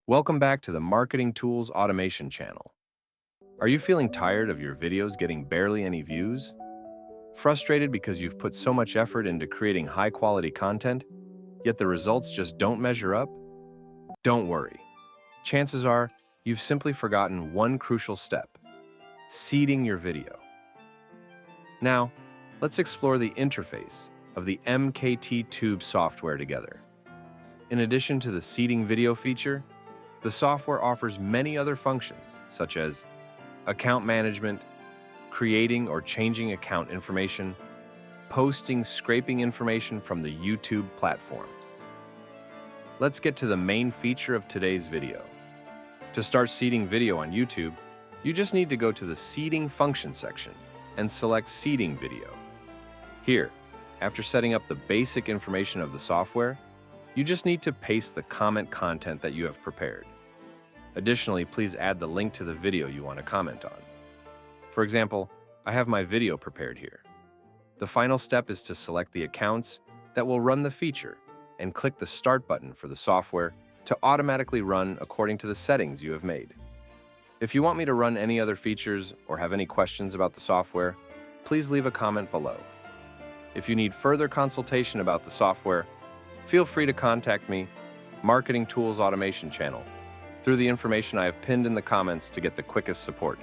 Welcome back to the Marketing Tools Automation channel. Are you feeling tired of your videos getting barely any views? Frustrated because you've put so much effort into creating high-quality content, yet the results just don't measure up? Don't worry. Chances are you've simply forgotten one crucial step: seeding your video. Now, let's explore the interface of the MKT software together. In addition to the seeding video feature, the software offers many other functions, such as account management, creating or changing account information, posting scraping information from the YouTube platform. Let's get to the main feature of today's video. To start seeding video on YouTube, you just need to go to the Seeding Function section and select Seeding Video. Here, after setting up the basic information of the software, you just need to paste the comment content that you have prepared. Additionally, please add the link to the video you want to comment on. For example, I have my video prepared here. The final step is to select the accounts that will run the feature and click the Start button for the software to automatically run according to the settings you have made. If you want me to run any other features or have any questions about the software, please leave a comment below. If you need further consultation about the software, feel free to contact me, Marketing Tools Automation channel, through the information I have pinned in the comments to get the quickest support.